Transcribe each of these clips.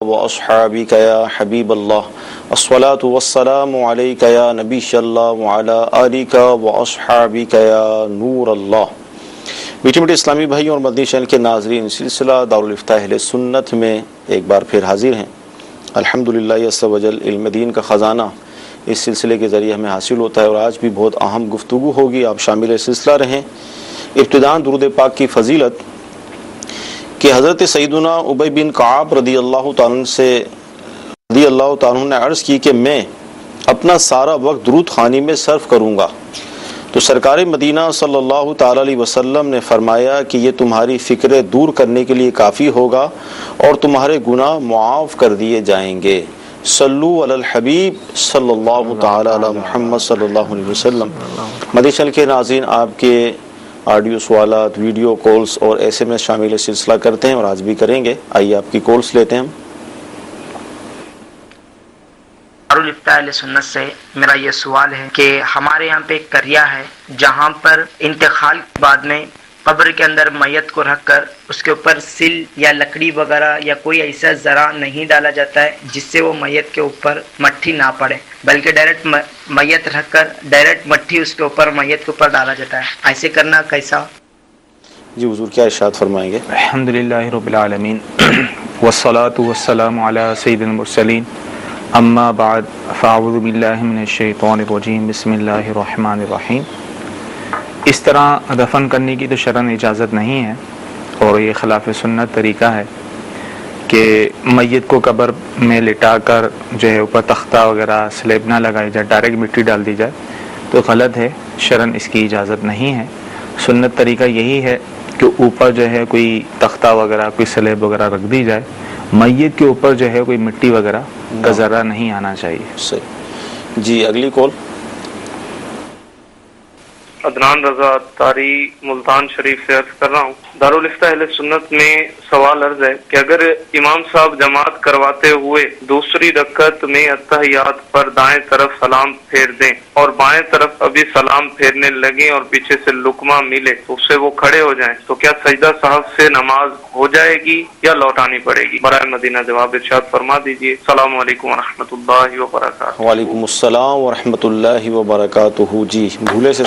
وأصحابك يا حبيب الله الصلاة والسلام عليك يا نبي الله وعلى آلك وأصحابك يا نور اللہ۔ میٹھے میٹھے اسلامی بھائی اور مدنی چینل کے ناظرین، سلسلہ دارالفتاح اہل سنت میں ایک بار پھر حاضر ہیں۔ الحمدللہ عز وجل علم دین کا خزانہ اس سلسلے کے ذریعے ہمیں حاصل ہوتا ہے، اور آج بھی بہت اہم گفتگو ہوگی، آپ شامل سلسلہ رہیں۔ ابتداءً درود پاک کی فضیلت کہ حضرت سیدنا ابی بن کعب رضی اللہ تعالیٰ نے عرض کی کہ میں اپنا سارا وقت درود خوانی میں صرف کروں گا، تو سرکار مدینہ صلی اللہ تعالی علیہ وسلم نے فرمایا کہ یہ تمہاری فکریں دور کرنے کے لیے کافی ہوگا اور تمہارے گناہ معاف کر دیے جائیں گے۔ صلو علی الحبیب صلی اللہ تعالی علی محمد صلی اللہ علیہ وسلم۔ مدنی چینل کے ناظرین، آپ کے آڈیو سوالات، ویڈیو کالز اور ایسے میں شامل سلسلہ کرتے ہیں اور آج بھی کریں گے۔ آئیے آپ کی کالز لیتے ہیں ہم۔ دارالفتاح اہل سنت سے میرا یہ سوال ہے کہ ہمارے یہاں پہ ایک قریہ ہے جہاں پر انتقال کے بعد میں قبر کے اندر میت کو رکھ کر اس کے اوپر سل یا لکڑی وغیرہ یا کوئی ایسا ذرا نہیں ڈالا جاتا ہے جس سے وہ میت کے اوپر مٹھی نہ پڑے، بلکہ ڈائریکٹ میت رکھ کر ڈائریکٹ مٹھی اس کے اوپر میت کے اوپر ڈالا جاتا ہے، ایسے کرنا کیسا؟ جی حضور کیا ارشاد فرمائیں گے؟ الحمدللہ رب العالمین والصلاة والسلام علی سید المرسلین، اما بعد فاعوذ باللہ من الشیطان الرجیم، بسم اللہ الرحمن الرحیم۔ اس طرح دفن کرنے کی تو شرعاً اجازت نہیں ہے، اور یہ خلاف سنت طریقہ ہے کہ میت کو قبر میں لٹا کر جو ہے اوپر تختہ وغیرہ سلیب نہ لگائی جائے، ڈائریکٹ مٹی ڈال دی جائے، تو غلط ہے، شرعاً اس کی اجازت نہیں ہے۔ سنت طریقہ یہی ہے کہ اوپر جو ہے کوئی تختہ وغیرہ، کوئی سلیب وغیرہ رکھ دی جائے، میت کے اوپر جو ہے کوئی مٹی وغیرہ کا ذرہ نہیں آنا چاہیے۔ صحیح۔ جی اگلی کال۔ عدنان رضا تاری ملتان شریف سے عرض کر رہا ہوں، دارالفتاح اہل سنت میں سوال عرض ہے کہ اگر امام صاحب جماعت کرواتے ہوئے دوسری رکعت میں اتحیات پر دائیں طرف سلام پھیر دیں اور بائیں طرف ابھی سلام پھیرنے لگیں اور پیچھے سے لقمہ ملے تو اس سے وہ کھڑے ہو جائیں، تو کیا سجدہ صاحب سے نماز ہو جائے گی یا لوٹانی پڑے گی؟ برائے مدینہ جواب ارشاد فرما دیجیے۔ السلام علیکم ورحمۃ اللہ وبرکاتہ۔ وعلیکم السلام ورحمۃ اللہ وبرکاتہ۔ جی بھولے سے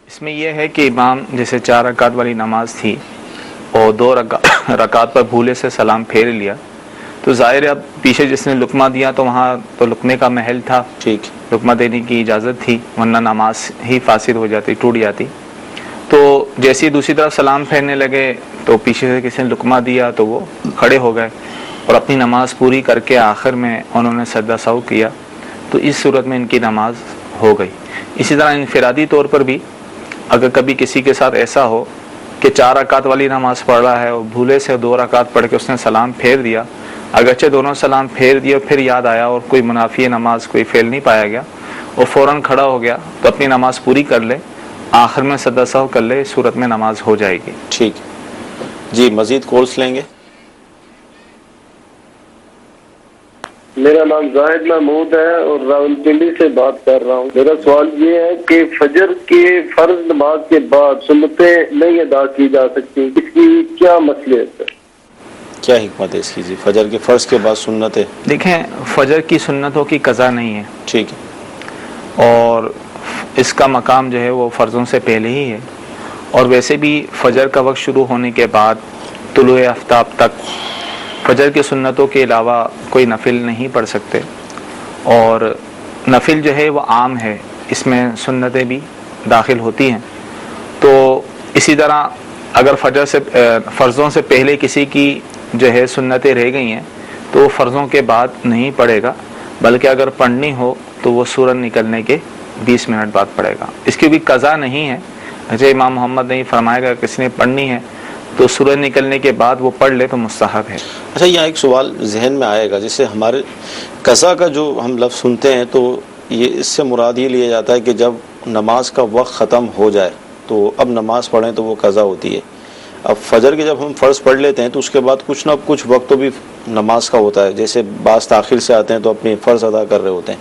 اس میں یہ ہے کہ امام جیسے 4 رکعت والی نماز تھی اور 2 رکعت پر بھولے سے سلام پھیر لیا، تو ظاہر ہے اب پیچھے جس نے لقمہ دیا تو وہاں تو لقمے کا محل تھا، ٹھیک، لقمہ دینے کی اجازت تھی، ورنہ نماز ہی فاسد ہو جاتی، ٹوٹ جاتی۔ تو جیسے ہی دوسری طرف سلام پھیرنے لگے تو پیچھے سے کسی نے لقمہ دیا تو وہ کھڑے ہو گئے اور اپنی نماز پوری کر کے آخر میں انہوں نے سجدہ سہو کیا، تو اس صورت میں ان کی نماز ہو گئی۔ اسی طرح انفرادی طور پر بھی اگر کبھی کسی کے ساتھ ایسا ہو کہ 4 رکعت والی نماز پڑھ رہا ہے اور بھولے سے 2 رکعت پڑھ کے اس نے سلام پھیر دیا، اگرچہ دونوں سلام پھیر دیے پھر یاد آیا اور کوئی منافی نماز کوئی فعل نہیں پایا گیا اور فوراً کھڑا ہو گیا، تو اپنی نماز پوری کر لے، آخر میں سجدہ سہو کر لے، اس صورت میں نماز ہو جائے گی۔ ٹھیک۔ جی مزید کالس لیں گے۔ میرا نام زاہد محمود ہے اور راولپنڈی سے بات کر رہا ہوں۔ میرا سوال یہ ہے کہ فجر کی فرض نماز کے بعد سنتیں نہیں ادا کی جا سکتی، اس کی کیا مصلحت ہے؟ کیا حکمت ہے اس کی؟ جی فجر کے فرض کے بعد سنت ہے؟ دیکھیں، فجر کی سنتوں کی قضا نہیں ہے، ٹھیک ہے، اور اس کا مقام جو ہے وہ فرضوں سے پہلے ہی ہے، اور ویسے بھی فجر کا وقت شروع ہونے کے بعد طلوع آفتاب تک فجر کی سنتوں کے علاوہ کوئی نفل نہیں پڑھ سکتے، اور نفل جو ہے وہ عام ہے، اس میں سنتیں بھی داخل ہوتی ہیں۔ تو اسی طرح اگر فجر سے فرضوں سے پہلے کسی کی جو ہے سنتیں رہ گئی ہیں تو وہ فرضوں کے بعد نہیں پڑھے گا، بلکہ اگر پڑھنی ہو تو وہ سورج نکلنے کے 20 منٹ بعد پڑھے گا۔ اس کی بھی قضا نہیں ہے، جیسے امام محمد نے فرمایا کہ کسی نے پڑھنی ہے تو سورج نکلنے کے بعد وہ پڑھ لے تو مستحب ہے۔ اچھا یہاں ایک سوال ذہن میں آئے گا، جیسے ہمارے قضا کا جو ہم لفظ سنتے ہیں تو یہ اس سے مراد یہ لیا جاتا ہے کہ جب نماز کا وقت ختم ہو جائے تو اب نماز پڑھیں تو وہ قضا ہوتی ہے۔ اب فجر کے جب ہم فرض پڑھ لیتے ہیں تو اس کے بعد کچھ نہ کچھ وقت تو بھی نماز کا ہوتا ہے، جیسے بعض تاخیر سے آتے ہیں تو اپنی فرض ادا کر رہے ہوتے ہیں،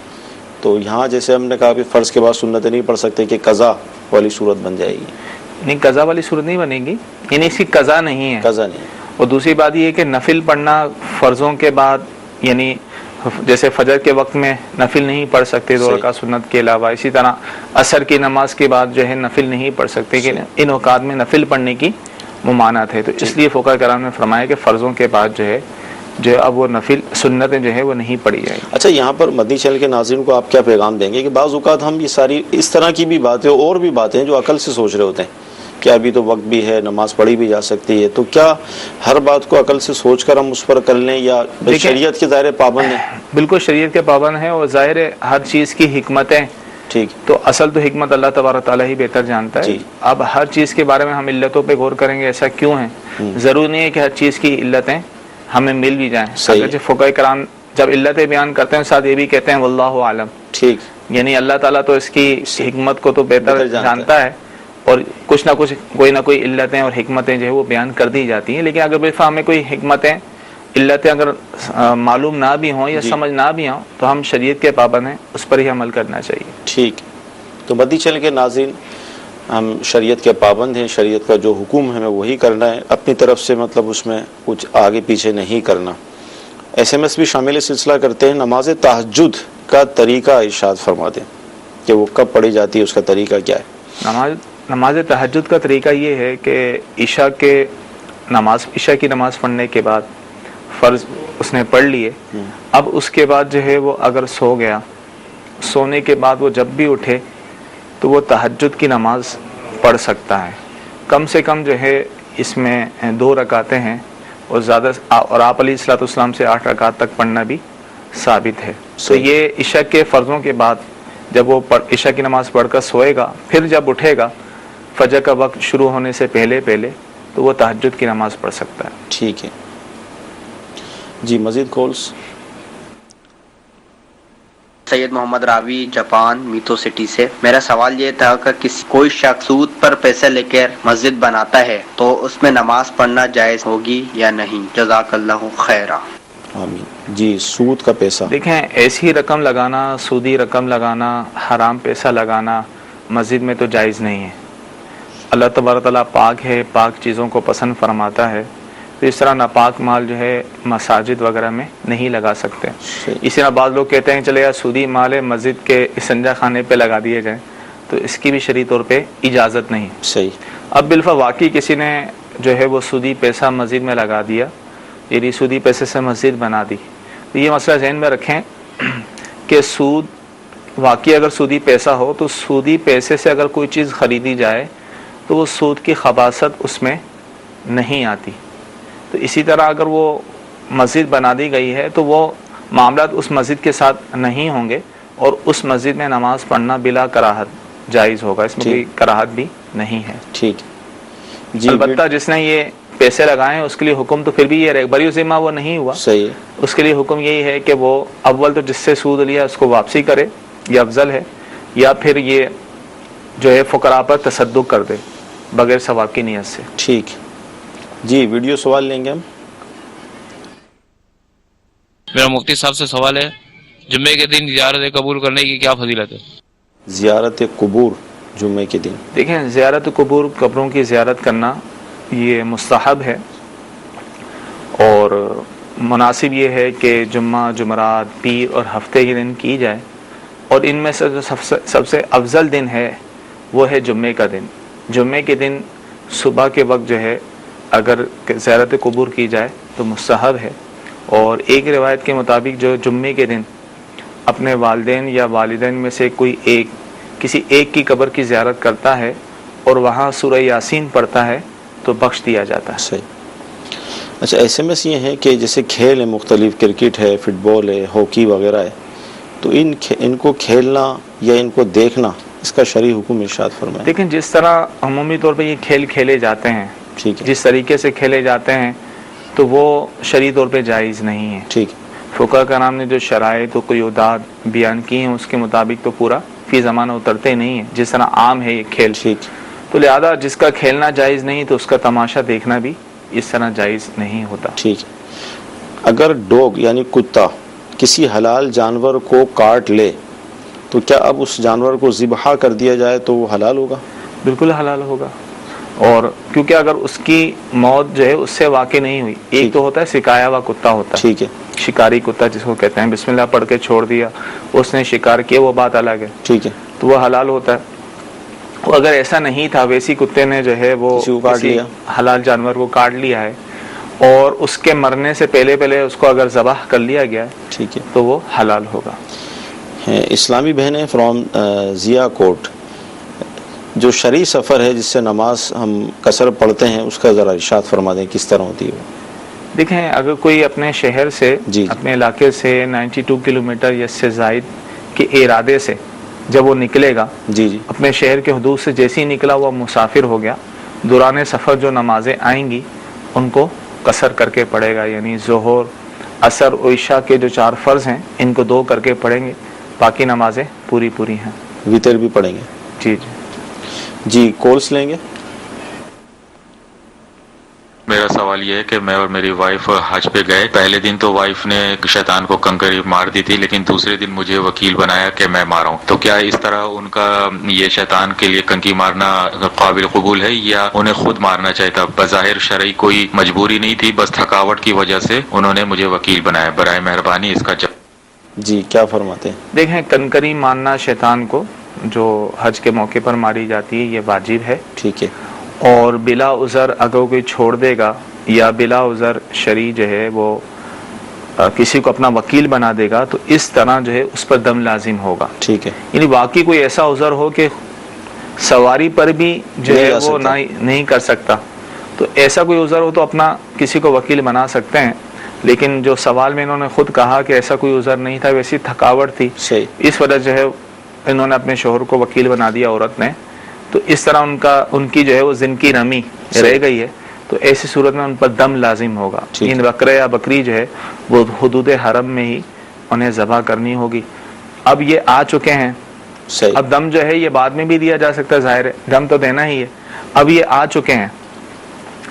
تو یہاں جیسے ہم نے کہا کہ فرض کے بعد سنتیں نہیں پڑھ سکتے کہ قضا والی صورت بن جائے گی؟ نہیں، قضا والی صورت نہیں بنے گی، یعنی اس کی قضا نہیں ہے، قضا نہیں، اور دوسری بات یہ ہے کہ نفل پڑھنا فرضوں کے بعد، یعنی جیسے فجر کے وقت میں نفل نہیں پڑھ سکتے 2 رکعت سنت کے علاوہ، اسی طرح عصر کی نماز کے بعد جو ہے نفل نہیں پڑھ سکتے، کہ ان اوقات میں نفل پڑھنے کی ممانعت ہے. تو اس لیے فقہاء کرام نے فرمایا کہ فرضوں کے بعد جو ہے اب وہ نفل سنتیں جو ہے وہ نہیں پڑھی جائیں. اچھا، یہاں پر مدنی چینل کے ناظرین کو آپ کیا پیغام دیں گے کہ بعض اوقات ہم یہ ساری اس طرح کی بھی باتیں اور بھی باتیں جو عقل سے سوچ رہے ہوتے ہیں کہ ابھی تو وقت بھی ہے، نماز پڑھی بھی جا سکتی ہے، تو کیا ہر بات کو عقل سے سوچ کر ہم اس پر کر لیں یا شریعت کے دائرے پابند ہیں؟ بالکل شریعت کے پابند ہیں، اور ظاہر ہے ہر چیز کی حکمتیں، ٹھیک، تو اصل تو حکمت اللہ تبارک تعالیٰ ہی بہتر جانتا ہے. جی. اب ہر چیز کے بارے میں ہم علتوں پہ غور کریں گے، ایسا کیوں ہے؟ ضروری نہیں ہے کہ ہر چیز کی علتیں ہمیں مل بھی جائیں. اگرچہ فقہاء کرام جب علتیں بیان کرتے ہیں ساتھ یہ بھی کہتے ہیں واللہ عالم، ٹھیک، یعنی اللہ تعالیٰ تو اس کی حکمت کو تو بہتر جانتا ہے، اور کچھ نہ کچھ کوئی نہ کوئی علتیں اور حکمتیں جو ہے وہ بیان کر دی جاتی ہیں. لیکن اگر بالفعل ہمیں کوئی حکمتیں علتیں اگر معلوم نہ بھی ہوں یا سمجھ نہ بھی ہوں تو ہم شریعت کے پابند ہیں، اس پر ہی عمل کرنا چاہیے. ٹھیک. تو مدنی چینل کے ناظرین، ہم شریعت کے پابند ہیں، شریعت کا جو حکم ہے ہمیں وہی کرنا ہے، اپنی طرف سے مطلب اس میں کچھ آگے پیچھے نہیں کرنا. SMS بھی شامل سلسلہ کرتے ہیں، نماز تہجد کا طریقہ ارشاد فرما دیں کہ وہ کب پڑھی جاتی ہے، اس کا طریقہ کیا ہے؟ نماز تہجد کا طریقہ یہ ہے کہ عشاء کی نماز پڑھنے کے بعد فرض اس نے پڑھ لیے، اب اس کے بعد جو ہے وہ اگر سو گیا، سونے کے بعد وہ جب بھی اٹھے تو وہ تہجد کی نماز پڑھ سکتا ہے. کم سے کم جو ہے اس میں 2 رکعتیں ہیں، اور زیادہ، اور آپ علیہ الصلوۃ والسلام سے 8 رکعت تک پڑھنا بھی ثابت ہے. تو یہ عشاء کے فرضوں کے بعد جب وہ عشاء کی نماز پڑھ کر سوئے گا، پھر جب اٹھے گا فجر کا وقت شروع ہونے سے پہلے تو وہ تہجد کی نماز پڑھ سکتا ہے. ٹھیک ہے جی. مزید کالز؟ سید محمد راوی جاپان میتو سٹی سے. میرا سوال یہ تھا کہ کوئی شخص سود پر پیسے لے کر مسجد بناتا ہے تو اس میں نماز پڑھنا جائز ہوگی یا نہیں؟ جزاک اللہ خیرہ. آمین. جی، سود کا پیسہ، دیکھیں ایسی رقم لگانا، سودی رقم لگانا، حرام پیسہ لگانا مسجد میں تو جائز نہیں ہے. اللہ تبارک تعالیٰ پاک ہے، پاک چیزوں کو پسند فرماتا ہے، تو اس طرح ناپاک مال جو ہے مساجد وغیرہ میں نہیں لگا سکتے. اسی طرح بعض لوگ کہتے ہیں چلے یار سودی مال ہے مسجد کے استنجا خانے پہ لگا دیے جائیں، تو اس کی بھی شرعی طور پہ اجازت نہیں. صحیح. اب بالفعل واقعی کسی نے جو ہے وہ سودی پیسہ مسجد میں لگا دیا، یعنی سودی پیسے سے مسجد بنا دی، تو یہ مسئلہ ذہن میں رکھیں کہ سود واقعی اگر سودی پیسہ ہو تو سودی پیسے سے اگر کوئی چیز خریدی جائے تو وہ سود کی خباثت اس میں نہیں آتی. تو اسی طرح اگر وہ مسجد بنا دی گئی ہے تو وہ معاملات اس مسجد کے ساتھ نہیں ہوں گے، اور اس مسجد میں نماز پڑھنا بلا کراہت جائز ہوگا، اس میں کوئی کراہت بھی نہیں ہے. ٹھیک جی. البتہ جس نے یہ پیسے لگائے ہیں اس کے لیے حکم تو پھر بھی یہ رہے، بری ذمہ وہ نہیں ہوا، صحیح. اس کے لیے حکم یہی ہے کہ وہ اول تو جس سے سود لیا اس کو واپسی کرے، یہ افضل ہے، یا پھر یہ جو ہے فقراء پر تصدق کر دے بغیر ثواب کی نیت سے. ٹھیک جی. ویڈیو سوال لیں گے ہم. میرا مفتی صاحب سے سوال ہے، جمعے کے دن زیارت قبول کرنے کی کیا فضیلت ہے؟ زیارت قبور جمعے کے دن؟ دیکھیں زیارت قبور، قبروں کی زیارت کرنا یہ مستحب ہے، اور مناسب یہ ہے کہ جمعہ، جمعرات، پیر اور ہفتے کے دن کی جائے، اور ان میں سے جو سب سے افضل دن ہے وہ ہے جمعے کا دن. جمعے کے دن صبح کے وقت جو ہے اگر زیارت قبور کی جائے تو مستحب ہے. اور ایک روایت کے مطابق جو جمعے کے دن اپنے والدین یا والدین میں سے کوئی ایک، کسی ایک کی قبر کی زیارت کرتا ہے اور وہاں سورہ یاسین پڑھتا ہے تو بخش دیا جاتا ہے. صحیح. اچھا، SMS یہ ہے کہ جیسے کھیل ہیں مختلف، کرکٹ ہے، فٹ بال ہے، ہاکی وغیرہ ہے، تو ان کو کھیلنا یا ان کو دیکھنا، اس کا شرعی حکم ارشاد فرمائیں. دیکھیں جس طرح عمومی طور پہ یہ کھیل کھیلے جاتے ہیں، ٹھیک ہے، جس طریقے سے کھیلے جاتے ہیں تو وہ شرعی طور پہ جائز نہیں ہے. ٹھیک. فقہاء کرام نے جو شرائط و قیودات بیان کی ہیں اس کے مطابق تو پورا فی زمانہ اترتے نہیں ہیں، جس طرح عام ہے یہ کھیل. ٹھیک. تو لہذا جس کا کھیلنا جائز نہیں تو اس کا تماشا دیکھنا بھی اس طرح جائز نہیں ہوتا. ٹھیک. اگر ڈوگ یعنی کتا کسی حلال جانور کو کاٹ لے تو کیا اب اس جانور کو ذبح کر دیا جائے تو وہ حلال ہوگا؟ بالکل حلال ہوگا. اور کیونکہ اگر اس کی موت جو ہے اس سے واقع نہیں ہوئی، ایک تو ہوتا ہے سکایا ہوا کتا ہوتا ہے، ٹھیک ہے، شکاری کتا جس کو کہتے ہیں، بسم اللہ پڑھ کے چھوڑ دیا، اس نے شکار کیا، وہ بات الگ ہے، ٹھیک ہے، تو وہ حلال ہوتا ہے۔ اگر ایسا نہیں تھا، ویسی کتے نے جو ہے وہ کسی کو کاٹ لیا، حلال جانور کو کاٹ لیا ہے اور اس کے مرنے سے پہلے اس کو اگر ذبح کر لیا گیا ہے ٹھیک ہے، تو وہ حلال ہوگا۔ اسلامی بہنیں فرام ضیا کوٹ، جو شرعی سفر ہے جس سے نماز ہم قصر پڑھتے ہیں، اس کا ذرا ارشاد فرما دیں کس طرح ہوتی ہے وہ؟ دیکھیں، اگر کوئی اپنے شہر سے جی اپنے علاقے سے 92 کلومیٹر یا اس سے زائد کے ارادے سے جب وہ نکلے گا، جی جی، اپنے شہر کے حدود سے جیسے ہی نکلا وہ مسافر ہو گیا، دوران سفر جو نمازیں آئیں گی ان کو قصر کر کے پڑھے گا، یعنی ظہر، عصر و عشاء کے جو 4 فرض ہیں ان کو 2 کر کے پڑھیں گے، باقی نمازیں پوری ہیں۔ ویتر بھی پڑھیں گے؟ جی جی، کالس لیں گے۔ میرا سوال یہ ہے کہ میں اور میری وائف حج پہ گئے، پہلے دن تو وائف نے شیطان کو کنکری مار دی تھی، لیکن دوسرے دن مجھے وکیل بنایا کہ میں ماروں، تو کیا اس طرح ان کا یہ شیطان کے لیے کنکری مارنا قابل قبول ہے یا انہیں خود مارنا چاہیے تھا؟ بظاہر شرعی کوئی مجبوری نہیں تھی، بس تھکاوٹ کی وجہ سے انہوں نے مجھے وکیل بنایا، برائے مہربانی اس کا جواب۔ جی، کیا فرماتے ہیں؟ دیکھیں، کنکری مارنا شیطان کو جو حج کے موقع پر ماری جاتی ہے یہ واجب ہے، ٹھیک ہے، اور بلا عذر اگر کوئی چھوڑ دے گا یا بلا عذر شرعی جو ہے وہ کسی کو اپنا وکیل بنا دے گا تو اس طرح جو ہے اس پر دم لازم ہوگا۔ ٹھیک ہے، یعنی واقعی کوئی ایسا عذر ہو کہ سواری پر بھی جو ہے وہ نہیں کر سکتا، تو ایسا کوئی عذر ہو تو اپنا کسی کو وکیل بنا سکتے ہیں، لیکن جو سوال میں انہوں نے خود کہا کہ ایسا کوئی عذر نہیں تھا، ویسی تھکاوٹ تھی، صحیح، اس وجہ جو ہے انہوں نے اپنے شوہر کو وکیل بنا دیا عورت نے، تو اس طرح ان کی جو ہے وہ زن کی نمی رہ گئی ہے، تو ایسی صورت میں ان پر دم لازم ہوگا۔ ان بکرے یا بکری جو ہے وہ حدود حرم میں ہی انہیں ذبح کرنی ہوگی۔ اب یہ آ چکے ہیں، صحیح، اب دم جو ہے یہ بعد میں بھی دیا جا سکتا ہے، ظاہر ہے دم تو دینا ہی ہے، اب یہ آ چکے ہیں،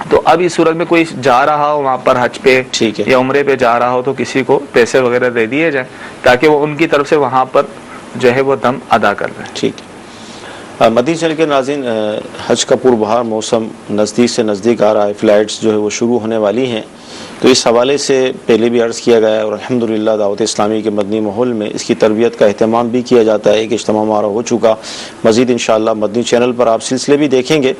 تو اب اس صورت میں کوئی جا رہا ہو وہاں پر حج پہ ٹھیک ہے، یا عمرے پہ جا رہا ہو تو کسی کو پیسے وغیرہ دے دیے جائیں تاکہ وہ ان کی طرف سے وہاں پر جو ہے وہ دم ادا کر رہے ہیں۔ ٹھیک ہے۔ مدنی چینل کے ناظرین، حج کا پربہار موسم نزدیک سے نزدیک آ رہا ہے، فلائٹس جو ہے وہ شروع ہونے والی ہیں، تو اس حوالے سے پہلے بھی عرض کیا گیا ہے، اور الحمدللہ دعوت اسلامی کے مدنی ماحول میں اس کی تربیت کا اہتمام بھی کیا جاتا ہے۔ ایک اجتماع ہمارا ہو چکا، مزید انشاءاللہ مدنی چینل پر آپ سلسلے بھی دیکھیں گے،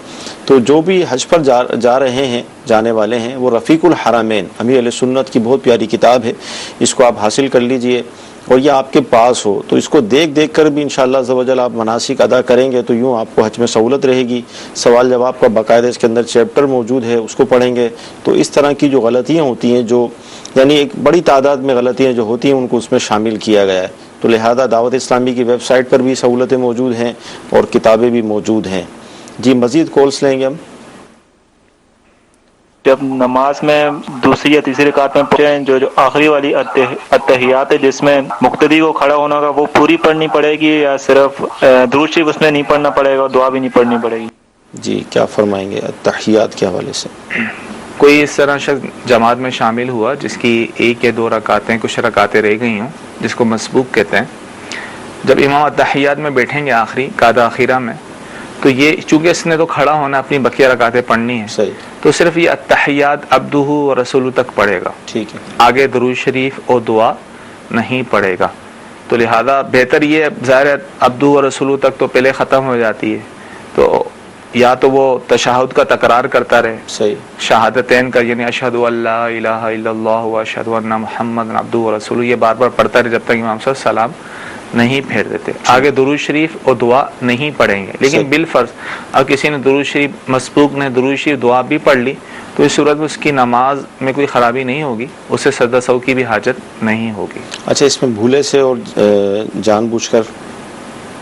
تو جو بھی حج پر جا رہے ہیں، جانے والے ہیں، وہ رفیق الحرمین امیر علیہ سنت کی بہت پیاری کتاب ہے، اس کو آپ حاصل کر لیجئے، اور یہ آپ کے پاس ہو تو اس کو دیکھ کر بھی انشاءاللہ عز و جل آپ مناسک ادا کریں گے تو یوں آپ کو حج میں سہولت رہے گی۔ سوال جواب کا باقاعدہ اس کے اندر چیپٹر موجود ہے، اس کو پڑھیں گے تو اس طرح کی جو غلطیاں ہوتی ہیں، جو یعنی ایک بڑی تعداد میں غلطیاں جو ہوتی ہیں ان کو اس میں شامل کیا گیا ہے، تو لہذا دعوت اسلامی کی ویب سائٹ پر بھی سہولتیں موجود ہیں اور کتابیں بھی موجود ہیں۔ جی، مزید کالس لیں گے ہم۔ جب نماز میں دوسری یا تیسری رکعت میں پڑھیں جو آخری والی اتحیات ہے جس میں مقتدی کو کھڑا ہونا ہوگا، وہ پوری پڑھنی پڑے گی یا صرف درود شریف اس میں نہیں پڑھنا پڑے گا اور دعا بھی نہیں پڑھنی پڑے گی؟ جی، کیا فرمائیں گے اتحیات کے حوالے سے؟ کوئی اس طرح شخص جماعت میں شامل ہوا جس کی 1 یا 2 رکعتیں کچھ رکعتیں رہ گئی ہوں، جس کو مسبوق کہتے ہیں، جب امام اتحیات میں بیٹھیں گے آخری قادہ اخیرہ میں، تو یہ چونکہ اس نے تو کھڑا ہونا اپنی بقیہ رکعتیں پڑھنی ہیں، صحیح، تو صرف یہ اتحیات عبدہ و رسولہ تک پڑھے گا، ٹھیک ہے، آگے درود شریف اور دعا نہیں پڑھے گا، تو لہذا بہتر یہ ظاہر ہے عبدہ و رسولہ تک تو پہلے ختم ہو جاتی ہے، تو یا تو وہ تشہد کا تکرار کرتا رہے، صحیح، شہادتین کا، یعنی اشہد ان لا الہ الا اللہ و اشہد ان محمد عبدہ و رسولہ، یہ بار بار پڑھتا رہے جب تک امام صاحب سلام نہیں پھیر دیتے، آگے درود شریف اور دعا نہیں پڑھیں گے، لیکن بالفرض اگر کسی نے درود شریف مسبوق نے درود شریف دعا بھی پڑھ لی تو اس صورت میں اس کی نماز میں کوئی خرابی نہیں ہوگی، اسے سجدہ سہو کی بھی حاجت نہیں ہوگی۔ اچھا، اس میں بھولے سے اور جان بوجھ کر،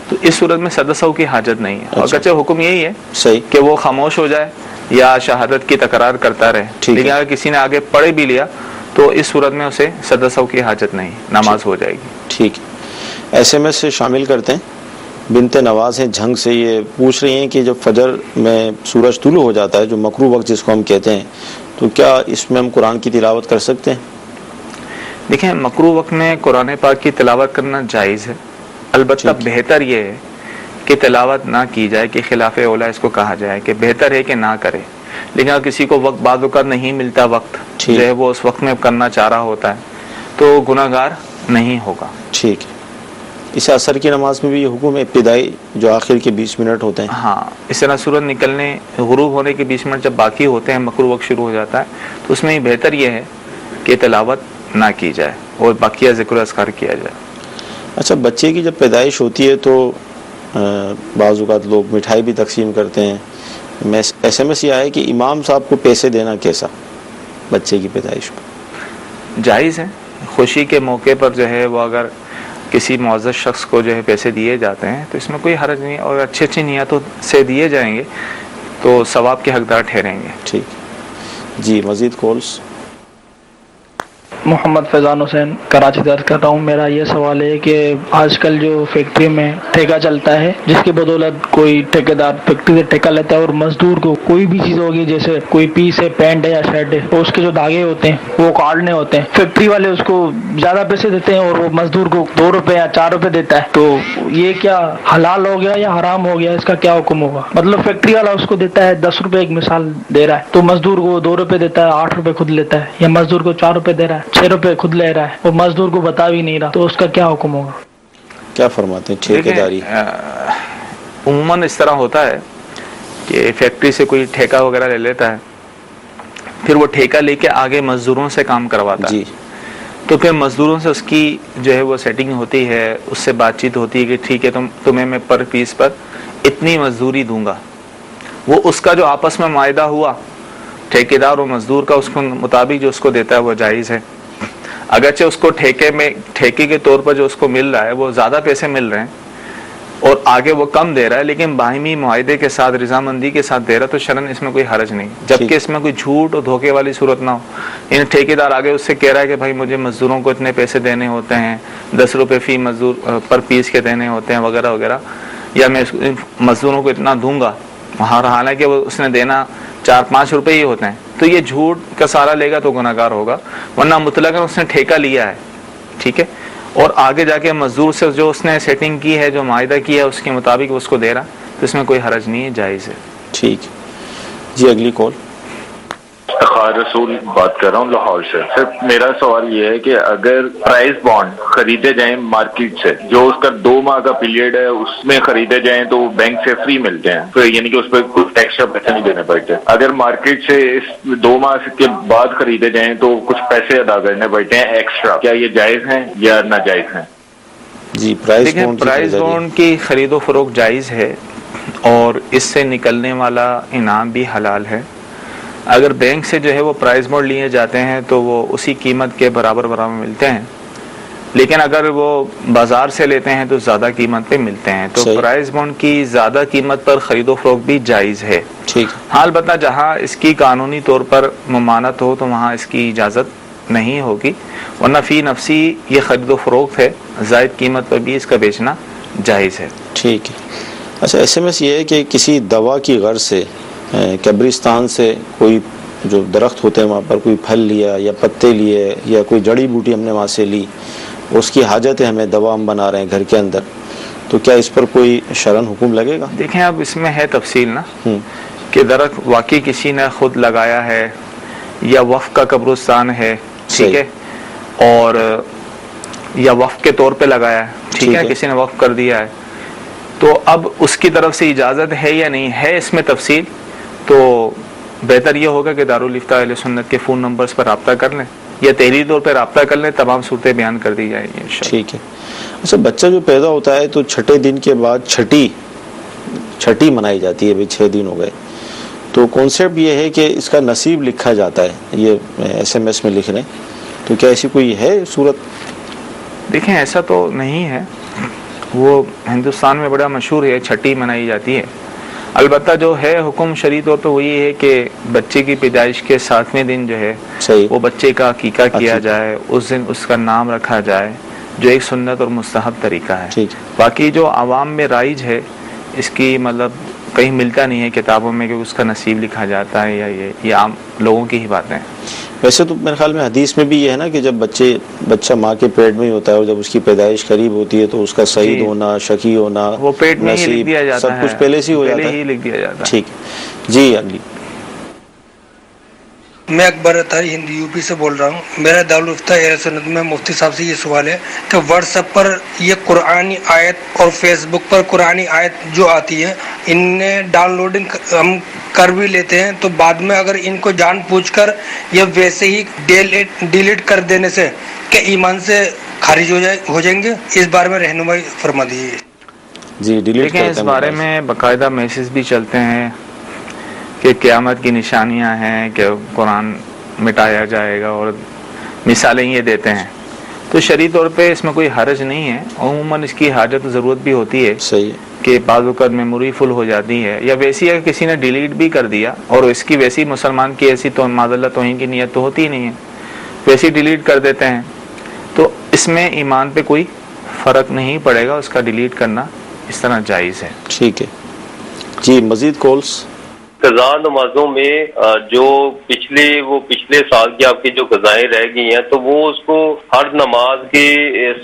تو اس صورت میں سجدہ سہو کی حاجت نہیں ہے، اور اگرچہ حکم یہی ہے صحیح کہ وہ خاموش ہو جائے یا شہادت کی تکرار کرتا رہے، لیکن اگر کسی نے آگے پڑھ بھی لیا تو اس صورت میں اسے سجدہ سہو کی حاجت نہیں، نماز ہو جائے گی۔ ٹھیک ہے۔ ایس ایم ایس سے شامل کرتے ہیں، بنت نواز ہیں جھنگ سے، یہ پوچھ رہی ہیں کہ جب فجر میں سورج طلوع ہو جاتا ہے، جو مکروہ وقت جس کو ہم کہتے ہیں، تو کیا اس میں ہم قرآن کی تلاوت کر سکتے ہیں؟ دیکھیں، مکروہ وقت میں قرآن پاک کی تلاوت کرنا جائز ہے، البتہ بہتر یہ ہے کہ تلاوت نہ کی جائے، کہ خلاف اولا اس کو کہا جائے کہ بہتر ہے کہ نہ کرے، لیکن اگر کسی کو وقت بعض اوقات نہیں ملتا، وقت جو ہے وہ اس وقت میں کرنا چاہ رہا ہوتا ہے تو گناہ گار نہیں ہوگا. ٹھیک ہے. اس اثر کی نماز میں بھی یہ حکم ابتدائی جو آخر کے 20 منٹ ہوتے ہیں؟ ہاں، اس طرح سورج نکلنے غروب ہونے کے 20 منٹ جب باقی ہوتے ہیں، مکروہ وقت شروع ہو جاتا ہے، تو اس میں بہتر یہ ہے کہ تلاوت نہ کی جائے اور باقیہ ذکر و اذکار کیا جائے. اچھا، بچے کی جب پیدائش ہوتی ہے تو بعض اوقات لوگ مٹھائی بھی تقسیم کرتے ہیں. ایس ایم ایس یہ آیا کہ امام صاحب کو پیسے دینا کیسا بچے کی پیدائش پر؟ جائز ہے. خوشی کے موقع پر جو ہے وہ اگر کسی معزز شخص کو جو ہے پیسے دیے جاتے ہیں تو اس میں کوئی حرج نہیں، اور اچھی اچھی نیتوں سے دیے جائیں گے تو ثواب کے حقدار ٹھہریں گے. ٹھیک جی. مزید کالس؟ محمد فیضان حسین کراچی سے عرض کر رہا ہوں. میرا یہ سوال ہے کہ آج کل جو فیکٹری میں ٹھیکہ چلتا ہے، جس کی بدولت کوئی ٹھیکیدار فیکٹری سے ٹھیکہ لیتا ہے اور مزدور کو کوئی بھی چیز ہوگی، جیسے کوئی پیس ہے، پینٹ ہے یا شرٹ ہے، تو اس کے جو دھاگے ہوتے ہیں وہ کاٹنے ہوتے ہیں، فیکٹری والے اس کو زیادہ پیسے دیتے ہیں اور وہ مزدور کو 2 روپے یا 4 روپے دیتا ہے. تو یہ کیا حلال ہو گیا یا حرام ہو گیا؟ اس کا کیا حکم ہوگا؟ مطلب فیکٹری والا اس کو دیتا ہے 10 روپے، ایک مثال دے رہا ہے، تو مزدور کو 2 روپے دیتا ہے، 8 روپے خود لیتا ہے، یا مزدور کو 4 روپے دے رہا ہے، 6 روپے خود لے رہا ہے اور مزدور کو بتا بھی نہیں رہا، تو اس کا کیا حکم ہوگا؟ کیا فرماتے ہیں؟ ٹھیکیداری عموماً اس طرح ہوتا ہے کہ فیکٹری سے کوئی ٹھیکہ وغیرہ لے لیتا ہے، پھر وہ ٹھیکہ لے کے آگے مزدوروں سے کام کرواتا ہے. تو پھر مزدوروں سے اس کی جو ہے وہ سیٹنگ ہوتی ہے، اس سے بات چیت ہوتی ہے کہ ٹھیک ہے تمہیں میں پر پیس پر اتنی مزدوری دوں گا. وہ اس کا جو آپس میں معاہدہ ہوا ٹھیکیدار اور مزدور کا، اس کے مطابق جو اس کو دیتا ہے وہ جائز ہے. اگرچہ اس کو ٹھیکے کے طور پر جو اس کو مل رہا ہے وہ زیادہ پیسے مل رہے ہیں اور آگے وہ کم دے رہا ہے، لیکن باہمی معاہدے کے ساتھ، رضامندی کے ساتھ دے رہا ہے، تو شرعاً اس میں کوئی حرج نہیں، جبکہ اس میں کوئی جھوٹ اور دھوکے والی صورت نہ ہو. یعنی ٹھیکیدار آگے اس سے کہہ رہا ہے کہ بھائی مجھے مزدوروں کو اتنے پیسے دینے ہوتے ہیں، 10 روپے فی مزدور پر پیس کے دینے ہوتے ہیں وغیرہ وغیرہ، یا میں مزدوروں کو اتنا دوں گا، حالانکہ وہ اس نے دینا 4-5 روپے ہی ہوتے ہیں. تو یہ جھوٹ کا سہارا لے گا تو گناہ گار ہوگا، ورنہ مطلقاً اس نے ٹھیکہ لیا ہے، ٹھیک ہے، اور آگے جا کے مزدور سے جو اس نے سیٹنگ کی ہے، جو معاہدہ کیا ہے، اس کے مطابق اس کو دے رہا، تو اس میں کوئی حرج نہیں ہے، جائز ہے. ٹھیک جی. اگلی کال. افتخار رسول بات کر رہا ہوں لاہور سے. سر میرا سوال یہ ہے کہ اگر پرائز بانڈ خریدے جائیں مارکیٹ سے، جو اس کا 2 ماہ کا پیریڈ ہے اس میں خریدے جائیں تو بینک سے فری ملتے ہیں، تو یعنی کہ اس پہ کچھ ایکسٹرا پیسے نہیں دینے پڑتے. اگر مارکیٹ سے اس 2 ماہ کے بعد خریدے جائیں تو کچھ پیسے ادا کرنے پڑتے ہیں ایکسٹرا، کیا یہ جائز ہیں یا ناجائز ہیں؟ جی. پرائز بانڈ کی خرید و فروخت جائز ہے اور اس سے نکلنے والا انعام بھی حلال ہے. اگر بینک سے جو ہے وہ پرائز بانڈ لیے جاتے ہیں تو وہ اسی قیمت کے برابر ملتے ہیں، لیکن اگر وہ بازار سے لیتے ہیں تو زیادہ قیمت پہ ملتے ہیں. تو پرائز بانڈ کی زیادہ قیمت پر خرید و فروخت بھی جائز ہے. ہاں، البتہ جہاں اس کی قانونی طور پر ممانعت ہو تو وہاں اس کی اجازت نہیں ہوگی، ورنہ فی نفسی یہ خرید و فروخت ہے، زائد قیمت پر بھی اس کا بیچنا جائز ہے. ٹھیک ہے. اچھا، ایس ایم ایس یہ ہے کہ کسی دوا کی غرض سے قبرستان سے کوئی جو درخت ہوتے ہیں وہاں پر کوئی پھل لیا یا پتے لیے یا کوئی جڑی بوٹی ہم نے وہاں سے لی، اس کی حاجت ہے، ہمیں دوا ہم بنا رہے ہیں گھر کے اندر، تو کیا اس پر کوئی شرعاً حکم لگے گا؟ دیکھیں، اب اس میں ہے تفصیل نا کہ درخت واقعی کسی نے خود لگایا ہے یا وقف کا قبرستان ہے، ٹھیک ہے، اور یا وقف کے طور پہ لگایا ہے، ٹھیک ہے، کسی نے وقف کر دیا ہے، تو اب اس کی طرف سے اجازت ہے یا نہیں ہے، اس میں تفصیل. تو بہتر یہ ہوگا کہ دارالفتاء اہل سنت کے فون نمبرز پر رابطہ کر لیں یا تحریری طور پہ رابطہ کر لیں، تمام صورتیں بیان کر دی جائیں گی انشاءاللہ. ٹھیک ہے. اچھا، بچہ جو پیدا ہوتا ہے تو 6 دن کے بعد چھٹی منائی جاتی ہے، 6 دن ہو گئے، تو کانسیپٹ یہ ہے کہ اس کا نصیب لکھا جاتا ہے، یہ ایس ایم ایس میں لکھ رہے ہیں، تو کیا ایسی کوئی ہے صورت؟ دیکھیں، ایسا تو نہیں ہے، وہ ہندوستان میں بڑا مشہور ہے، چھٹی منائی جاتی ہے. البتہ جو ہے حکم شرعی طور پہ وہ یہ ہے کہ بچے کی پیدائش کے 7ویں دن جو ہے وہ بچے کا عقیقہ کیا جائے، اس دن اس کا نام رکھا جائے، جو ایک سنت اور مستحب طریقہ ہے. باقی جو عوام میں رائج ہے اس کی مطلب کہیں ملتا نہیں ہے کتابوں میں کہ اس کا نصیب لکھا جاتا ہے، یا یہ عام لوگوں کی ہی باتیں ہیں۔ ویسے تو میرے خیال میں حدیث میں بھی یہ ہے نا کہ جب بچہ ماں کے پیٹ میں ہی ہوتا ہے اور جب اس کی پیدائش قریب ہوتی ہے تو اس کا سعید ہونا، شقی ہونا، وہ پیٹ میں ہی لکھ دیا جاتا سب کچھ پہلے سے ہی ہو جاتا ہے، لکھ دیا جاتا ہے۔ ٹھیک ہے جی اگلی۔ میں اکبر اطہری ہندی یو پی سے بول رہا ہوں۔ میرا دارالفتہ اہل سنت میں مفتی صاحب سے یہ سوال ہے کہ واٹس ایپ پر یہ قرآنی آیت اور فیس بک پر قرآنی آیت جو آتی ہے، انہیں ڈاؤن لوڈنگ ہم کر بھی لیتے ہیں، تو بعد میں اگر ان کو جان پوچھ کر یا ویسے ہی ڈیلیٹ کر دینے سے کہ ایمان سے خارج ہو جائیں گے؟ اس بارے میں رہنمائی فرما دیجیے۔ جی ڈیلیٹ اس بارے میں باقاعدہ میسج بھی چلتے ہیں کہ قیامت کی نشانیاں ہیں کہ قرآن مٹایا جائے گا، اور مثالیں یہ دیتے ہیں، تو شرعی طور پہ اس میں کوئی حرج نہیں ہے۔ عموماً اس کی حاجت ضرورت بھی ہوتی ہے، صحیح کہ بعض اوقات میموری فل ہو جاتی ہے، یا ویسی اگر کسی نے ڈیلیٹ بھی کر دیا اور اس کی ویسی مسلمان کی ایسی تو معذ اللہ توہین کی نیت تو ہوتی ہی نہیں ہے، ویسی ڈیلیٹ کر دیتے ہیں، تو اس میں ایمان پہ کوئی فرق نہیں پڑے گا، اس کا ڈیلیٹ کرنا اس طرح جائز ہے۔ ٹھیک ہے جی، مزید کالس۔ قضا نمازوں میں جو پچھلے سال کی آپ کی جو قضائیں رہ گئی ہیں، تو وہ اس کو ہر نماز کی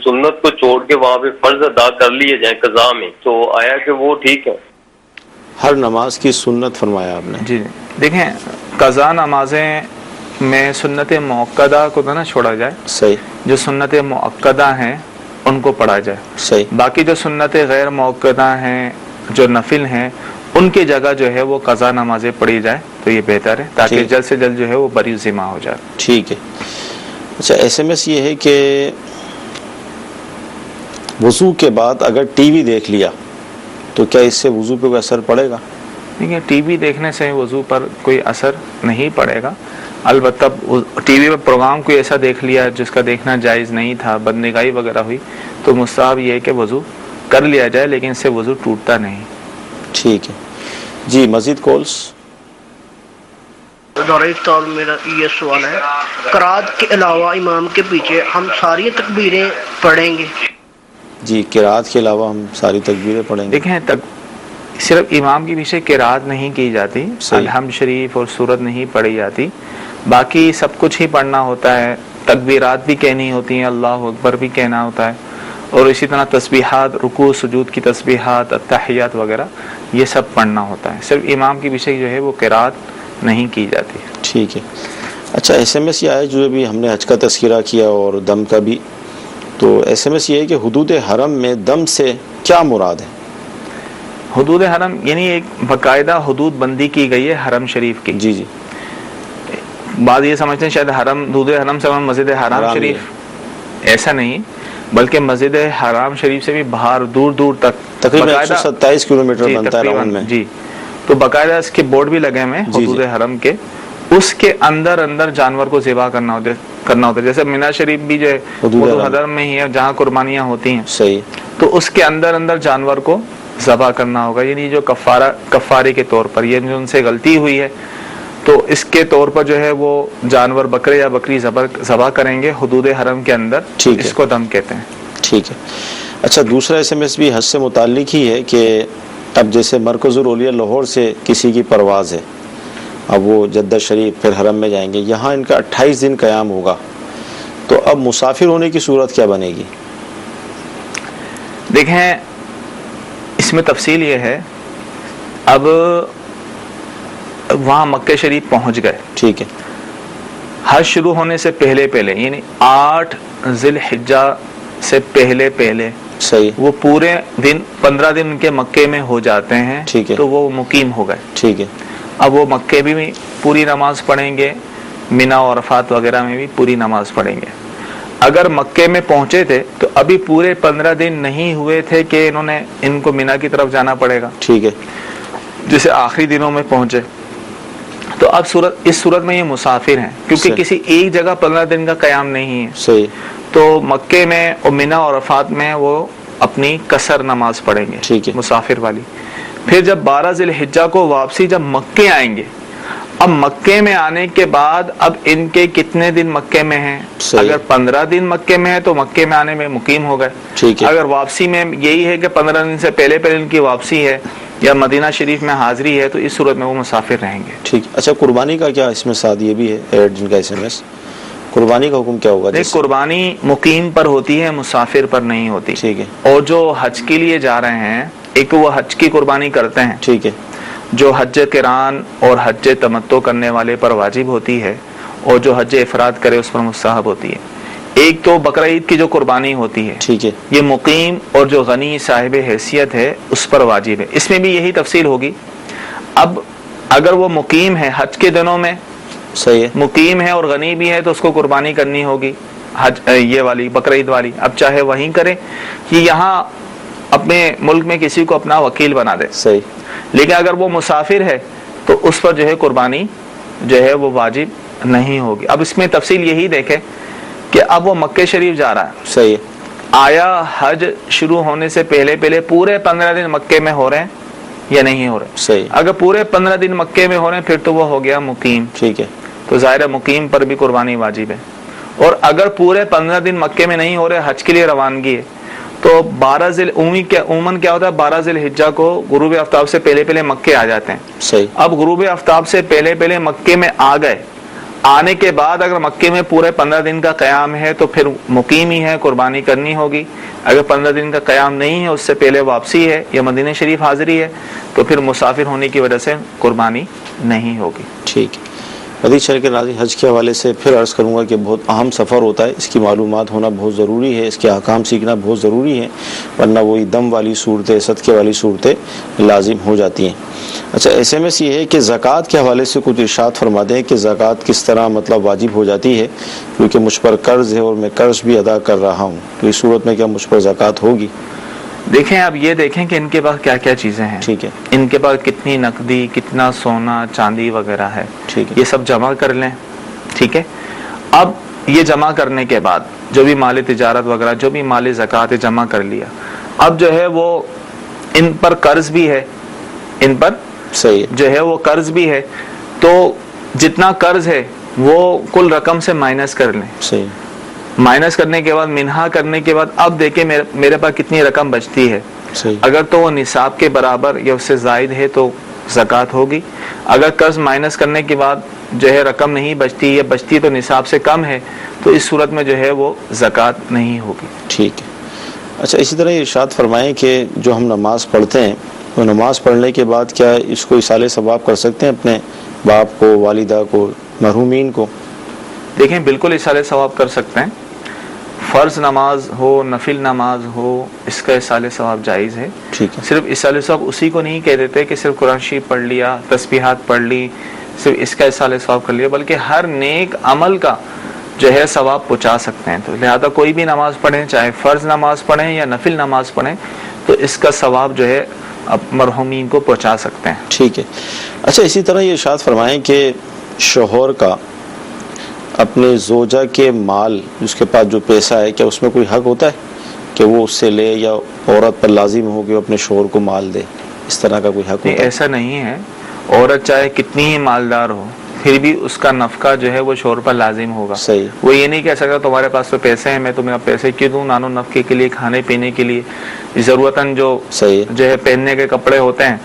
سنت کو چھوڑ کے وہاں پہ فرض ادا کر لیے جائیں قضا میں، تو آیا کہ وہ ٹھیک ہے؟ ہر نماز کی سنت فرمایا آپ نے؟ جی دیکھیں، قضا نمازیں میں سنت مؤکدہ کو نہ چھوڑا جائے، صحیح، جو سنت مؤکدہ ہیں ان کو پڑھا جائے، صحیح، باقی جو سنت غیر مؤکدہ ہیں جو نفل ہیں ان کی جگہ جو ہے وہ قضا نمازیں پڑھی جائے تو یہ بہتر ہے، تاکہ جلد سے جلد جو ہے وہ بری ذمہ ہو جائے۔ ٹھیک ہے۔ اچھا، ایس ایم ایس یہ ہے کہ وضو کے بعد اگر ٹی وی دیکھ لیا تو کیا اس سے وضو پہ کوئی اثر پڑے گا؟ دیکھیں، ٹی وی دیکھنے سے وضو پر کوئی اثر نہیں پڑے گا، البتہ ٹی وی میں پروگرام کوئی ایسا دیکھ لیا جس کا دیکھنا جائز نہیں تھا، بدنگاہی وغیرہ ہوئی، تو مستحب یہ ہے کہ وضو کر لیا جائے، لیکن اس سے وضو ٹوٹتا نہیں۔ ٹھیک ہے جی، مزید کالس۔ اور میرا یہ سوال ہے، قرات کے علاوہ امام کے پیچھے ہم ساری تکبیریں پڑھیں گے؟ جی، قرات کے علاوہ ہم ساری تکبیریں پڑھیں گے۔ دیکھیں، صرف امام کے پیچھے قرات نہیں کی جاتی، الحمد شریف اور سورت نہیں پڑھی جاتی، باقی سب کچھ ہی پڑھنا ہوتا ہے، تکبیرات بھی کہنی ہوتی ہیں، اللہ اکبر بھی کہنا ہوتا ہے، اور اسی طرح تسبیحات، رکوع سجود کی تسبیحات، التحیات وغیرہ یہ سب پڑھنا ہوتا ہے، صرف امام کے پیچھے جو ہے وہ قرات نہیں کی جاتی۔ ٹھیک ہے۔ اچھا، ایس ایم ایس یہ آئے جو ابھی ہم نے حج کا تذکرہ کیا اور دم کا بھی، تو ایس ایم ایس یہ ہے کہ حدود حرم میں دم سے کیا مراد ہے؟ حدود حرم یعنی ایک باقاعدہ حدود بندی کی گئی ہے حرم شریف کی۔ جی جی، بعض یہ سمجھتے ہیں شاید حدود حرم سے مسجد حرام شریف، ایسا نہیں، بلکہ مسجد حرام شریف سے بھی باہر دور دور تک تقریباً 127 کلومیٹر بنتا ہے راؤنڈ میں۔ جی، تو باقاعدہ اس کے بورڈ بھی لگے ہوئے ہیں حدود حرم کے، اس کے اندر جانور کو ذبح کرنا ہوتا ہے، جیسے مینا شریف بھی جو ہے حدود حرم میں ہی ہے جہاں قربانیاں ہوتی ہیں، صحیح، تو اس کے اندر جانور کو ذبح کرنا ہوگا، یعنی جو کفارے کے طور پر، یہ جو ان سے غلطی ہوئی ہے تو اس کے طور پر جو ہے وہ جانور بکرے یا بکری ذبح کریں گے حدود حرم کے اندر، اس کو دم کہتے ہیں۔ ٹھیک ہے۔ اچھا، دوسرا ایس ایم ایس بھی حج سے متعلق ہی ہے کہ اب جیسے مرکز الاولیاء لاہور سے کسی کی پرواز ہے، اب وہ جدہ شریف پھر حرم میں جائیں گے، یہاں ان کا 28 دن قیام ہوگا، تو اب مسافر ہونے کی صورت کیا بنے گی؟ دیکھیں، اس میں تفصیل یہ ہے، اب وہاں مکہ شریف پہنچ گئے، ٹھیک ہے، حج شروع ہونے سے پہلے یعنی 8 ذی الحجہ سے پہلے صحیح، وہ پورے دن 15 دن ان کے مکے میں ہو جاتے ہیں، ٹھیک ہے، تو وہ مقیم ہو گئے، ٹھیک ہے، اب وہ مکے بھی پوری نماز پڑھیں گے، مینا اور عرفات وغیرہ میں بھی پوری نماز پڑھیں گے۔ اگر مکے میں پہنچے تھے تو ابھی پورے 15 دن نہیں ہوئے تھے کہ ان کو مینا کی طرف جانا پڑے گا، ٹھیک ہے، جیسے آخری دنوں میں پہنچے، تو اب اس صورت میں یہ مسافر ہیں، کیونکہ کسی ایک جگہ 15 دن کا قیام نہیں ہے، صحیح، تو مکے میں اور مینا اور عرفات میں وہ اپنی قصر نماز پڑھیں گے، ٹھیک ہے، مسافر والی۔ پھر جب 12 ذی الحجہ کو واپسی جب مکے آئیں گے، اب مکے میں آنے کے بعد اب ان کے کتنے دن مکے میں ہیں؟ اگر 15 دن مکے میں ہے تو مکے میں آنے میں مقیم ہو گئے، ٹھیک ہے، اگر واپسی میں یہی ہے کہ 15 دن سے پہلے ان کی واپسی ہے یا مدینہ شریف میں حاضری ہے تو اس صورت میں وہ مسافر رہیں گے. ٹھیک. اچھا قربانی کا کیا اس میں ساتھ یہ بھی ہے ایڈ جن کا SMS قربانی کا حکم کیا ہوگا؟ دیکھ قربانی مقیم پر ہوتی ہے مسافر پر نہیں ہوتی. ٹھیک ہے. اور جو حج کے لیے جا رہے ہیں ایک وہ حج کی قربانی کرتے ہیں. ٹھیک ہے. جو حج قران اور حج تمتع کرنے والے پر واجب ہوتی ہے اور جو حج افراد کرے اس پر مستحب ہوتی ہے. ایک تو بقرہ عید کی جو قربانی ہوتی ہے ٹھیک ہے یہ مقیم اور جو غنی صاحب حیثیت ہے اس پر واجب ہے. اس میں بھی یہی تفصیل ہوگی. اب اگر وہ مقیم ہے حج کے دنوں میں صحیح ہے مقیم ہے اور غنی بھی ہے تو اس کو قربانی کرنی ہوگی حج یہ والی بقرہ عید والی. اب چاہے وہیں کرے کہ یہاں اپنے ملک میں کسی کو اپنا وکیل بنا دے. صحیح. لیکن اگر وہ مسافر ہے تو اس پر جو ہے قربانی جو ہے وہ واجب نہیں ہوگی. اب اس میں تفصیل یہی دیکھیں کہ اب وہ مکہ شریف جا رہا ہے. صحیح. آیا حج شروع ہونے سے پہلے پورے 15 دن مکے میں ہو رہے ہیں یا نہیں ہو رہے؟ صحیح. اگر پورے 15 دن مکے میں ہو رہے ہیں پھر تو وہ ہو گیا مقیم. ٹھیک ہے. تو ظاہر مقیم پر بھی قربانی واجب ہے. اور اگر پورے 15 دن مکے میں نہیں ہو رہے حج کے لیے روانگی ہے تو 12 ذی عموماً کیا ہوتا ہے 12 ذی الحجہ کو غروب آفتاب سے پہلے مکے آ جاتے ہیں. صحیح. اب غروب آفتاب سے پہلے مکے میں آ گئے. آنے کے بعد اگر مکے میں پورے 15 دن کا قیام ہے تو پھر مقیم ہی ہے قربانی کرنی ہوگی. اگر 15 دن کا قیام نہیں ہے اس سے پہلے واپسی ہے یا مدینہ شریف حاضری ہے تو پھر مسافر ہونے کی وجہ سے قربانی نہیں ہوگی. ٹھیک ہے. حدیث شریف کے ناظرین حج کے حوالے سے پھر عرض کروں گا کہ بہت اہم سفر ہوتا ہے. اس کی معلومات ہونا بہت ضروری ہے. اس کے احکام سیکھنا بہت ضروری ہے ورنہ وہی دم والی صورتیں صدقے والی صورتیں لازم ہو جاتی ہیں. اچھا SMS یہ ہے کہ زکوٰۃ کے حوالے سے کچھ ارشاد فرما دیں کہ زکوٰۃ کس طرح مطلب واجب ہو جاتی ہے کیونکہ مجھ پر قرض ہے اور میں قرض بھی ادا کر رہا ہوں تو اس صورت میں کیا مجھ پر زکوٰۃ ہوگی؟ دیکھیں اب یہ دیکھیں کہ ان کے پاس کیا کیا چیزیں ہیں. ٹھیک ہے. ان کے پاس کتنی نقدی کتنا سونا چاندی وغیرہ ہے. ٹھیک ہے. یہ سب جمع کر لیں. ٹھیک ہے. اب یہ جمع کرنے کے بعد جو بھی مال تجارت وغیرہ جو بھی مال زکوٰۃ جمع کر لیا اب جو ہے وہ ان پر قرض بھی ہے ان پر صحیح جو ہے وہ قرض بھی ہے تو جتنا قرض ہے وہ کل رقم سے مائنس کر لیں. صحیح. مائنس کرنے کے بعد منہا کرنے کے بعد اب دیکھیں میرے پاس کتنی رقم بچتی ہے. صحیح. اگر تو وہ نصاب کے برابر یا اس سے زائد ہے تو زکوٰۃ ہوگی. اگر قرض مائنس کرنے کے بعد جو ہے رقم نہیں بچتی یا بچتی تو نصاب سے کم ہے تو اس صورت میں جو ہے وہ زکوٰۃ نہیں ہوگی. ٹھیک ہے. اچھا اسی طرح ارشاد فرمائیں کہ جو ہم نماز پڑھتے ہیں تو نماز پڑھنے کے بعد کیا اس کو ایصال ثواب کر سکتے ہیں اپنے باپ کو والدہ کو مرحومین کو؟ دیکھیں بالکل ایصال ثواب کر سکتے ہیں. فرض نماز ہو نفل نماز ہو اس کا ایصال ثواب جائز ہے. ٹھیک ہے. صرف ایصال ثواب اسی کو نہیں کہہ دیتے کہ صرف قرآن شریف پڑھ لیا تسبیحات پڑھ لی صرف اس کا ایصال ثواب کر لیا بلکہ ہر نیک عمل کا جو ہے ثواب پہنچا سکتے ہیں. تو لہذا کوئی بھی نماز پڑھیں چاہے فرض نماز پڑھیں یا نفل نماز پڑھیں تو اس کا ثواب جو ہے مرحومین کو پہنچا سکتے ہیں. ٹھیک ہے. اچھا اسی طرح یہ ارشاد فرمائیں کہ شوہر کا اپنے زوجہ کے مال جس کے پاس جو پیسہ ہے کیا اس میں کوئی حق ہوتا ہے کہ وہ اس سے لے یا عورت پر لازم ہو کہ وہ اپنے شوہر کو مال دے؟ اس طرح کا کوئی حق ہوتا ہے؟ ایسا نہیں ہے. عورت چاہے کتنی ہی مالدار ہو پھر بھی اس کا نفقہ جو ہے وہ شوہر پر لازم ہوگا. صحیح. وہ یہ نہیں کہہ سکتا تمہارے پاس تو پیسے ہیں میں تمہیں پیسے کیوں دوں نانو نفقے کے لیے کھانے پینے کے لیے ضرورتاً جو ہے پہننے کے کپڑے ہوتے ہیں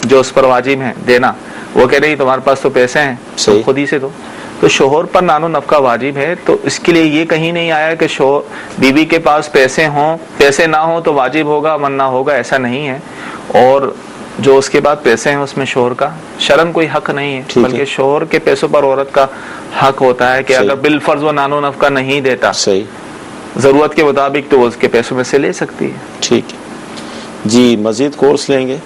جو اس پر واجب ہیں دینا وہ کہہ رہی تمہارے پاس تو پیسے ہیں تو خود ہی سے دو. تو شوہر پر نانو نفقہ واجب ہے تو اس کے لیے یہ کہیں نہیں آیا کہ شوہر بیوی کے پاس پیسے نہ ہوں تو واجب ہوگا ورنہ ہوگا ایسا نہیں ہے. اور جو اس کے بعد پیسے ہیں اس میں شوہر کا شرعاً کوئی حق نہیں ہے بلکہ شوہر کے پیسوں پر عورت کا حق ہوتا ہے کہ اگر بالفرض وہ نانو نفقہ نہیں دیتا ضرورت کے مطابق تو وہ اس کے پیسوں میں سے لے سکتی ہے. ٹھیک ہے جی. مزید کورس لیں گے.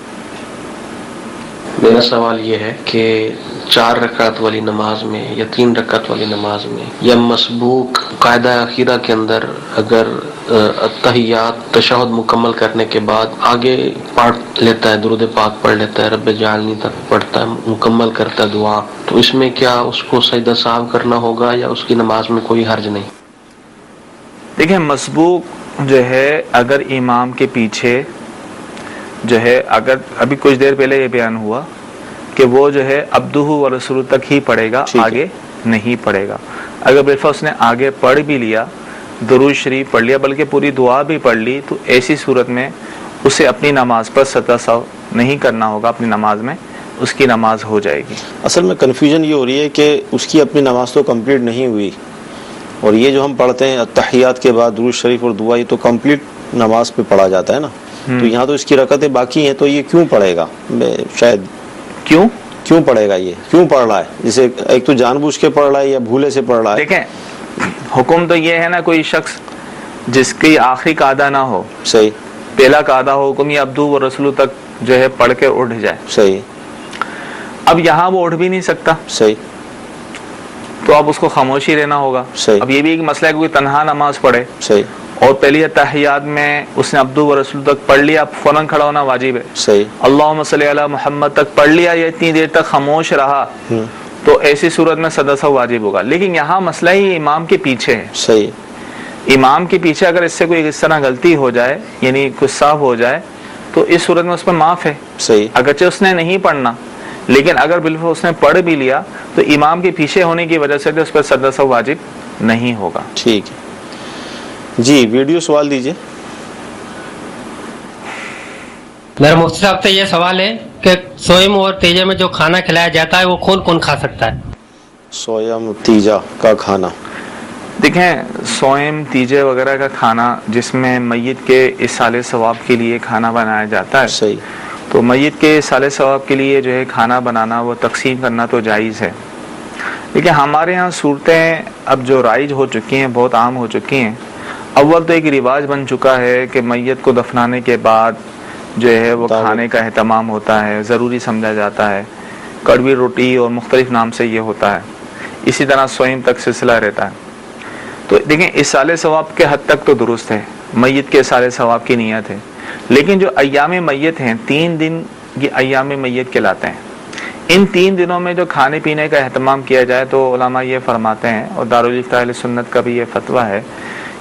میرا سوال یہ ہے کہ 4 رکعت والی نماز میں یا 3 رکعت والی نماز میں یا مسبوق قاعدہ اخیرہ کے اندر اگر التحیات تشہد مکمل کرنے کے بعد آگے پڑھ لیتا ہے درود پاک پڑھ لیتا ہے رب جعلنی تک پڑھتا ہے مکمل کرتا ہے دعا تو اس میں کیا اس کو سجدہ سہو کرنا ہوگا یا اس کی نماز میں کوئی حرج نہیں؟ دیکھیں مسبوق جو ہے اگر امام کے پیچھے جو ہے اگر ابھی کچھ دیر پہلے یہ بیان ہوا کہ وہ جو ہے عبدہ و رسول تک ہی پڑھے گا آگے نہیں پڑھے گا. اگر بالفعل اس نے آگے پڑھ بھی لیا درود شریف پڑھ لیا بلکہ پوری دعا بھی پڑھ لی تو ایسی صورت میں اسے اپنی نماز پر سجدہ سہو نہیں کرنا ہوگا اپنی نماز میں، اس کی نماز ہو جائے گی۔ اصل میں کنفیوژن یہ ہو رہی ہے کہ اس کی اپنی نماز تو کمپلیٹ نہیں ہوئی، اور یہ جو ہم پڑھتے ہیں التحیات کے بعد درود شریف اور دعا، یہ تو کمپلیٹ نماز پہ پڑھا جاتا ہے نا، تو یہاں تو اس کی رکعتیں باقی ہیں، تو یہ کیوں پڑھے گا؟ شاید کیوں پڑھے گا؟ یہ کیوں پڑھ رہا ہے؟ جسے ایک تو جان بوجھ کے پڑھ رہا ہے یا بھولے سے پڑھ رہا ہے؟ دیکھیں حکم تو یہ ہے نا، کوئی شخص جس کی آخری قاعدہ نہ ہو، صحیح، پہلا قاعدہ ہو حکم یا عبدو و رسولو تک جو ہے پڑھ کے اٹھ جائے، صحیح، اب یہاں وہ اٹھ بھی نہیں سکتا، صحیح، تو اب اس کو خاموشی رہنا ہوگا، صحیح، اب یہ بھی ایک مسئلہ ہے کہ کوئی تنہا نماز پڑھے، صحیح، اور پہلی تحیات میں اس نے عبدو و رسول تک پڑھ لیا، اب فوراً کھڑا ہونا واجب ہے، صحیح، اللہم صلی علی محمد تک پڑھ لیا، یا اتنی دیر تک خاموش رہا، تو ایسی صورت میں سدا سو واجب ہوگا۔ لیکن یہاں مسئلہ ہی امام کے پیچھے ہے، صحیح، امام کے پیچھے اگر اس سے کوئی اس طرح غلطی ہو جائے، یعنی کچھ صاف ہو جائے، تو اس صورت میں اس پر معاف ہے، صحیح، اگرچہ اس نے نہیں پڑھنا، لیکن اگر بالکل اس نے پڑھ بھی لیا تو امام کے پیچھے ہونے کی وجہ سے اس پر سدا سو واجب نہیں ہوگا۔ ٹھیک ہے جی، ویڈیو سوال دیجئے۔ میرا مفتی صاحب سے یہ سوال ہے کہ سوئم اور تیجے میں جو کھانا کھلایا جاتا ہے وہ کون کون کھا سکتا ہے؟ سویم تیجا کا کھانا، دیکھیں سوئم تیجے وغیرہ کا کھانا جس میں میت کے اصالِ ثواب کے لیے کھانا بنایا جاتا ہے، صحیح، تو میت کے اصالِ ثواب کے لیے جو ہے کھانا بنانا، وہ تقسیم کرنا تو جائز ہے، لیکن ہمارے ہاں صورتیں اب جو رائج ہو چکی ہیں، بہت عام ہو چکی ہیں۔ اول تو ایک رواج بن چکا ہے کہ میت کو دفنانے کے بعد جو ہے وہ کھانے کا اہتمام ہوتا ہے، ضروری سمجھا جاتا ہے، کڑوی روٹی اور مختلف نام سے یہ ہوتا ہے، اسی طرح سوئم تک سلسلہ رہتا ہے۔ تو دیکھیں اصالِ ثواب کے حد تک تو درست ہے، میت کے اصالِ ثواب کی نیت ہے، لیکن جو ایام میت ہیں، 3 دن یہ ایام میت کہلاتے ہیں، ان 3 دنوں میں جو کھانے پینے کا اہتمام کیا جائے تو علماء یہ فرماتے ہیں، اور دارالفتہ اہل سنت کا بھی یہ فتویٰ ہے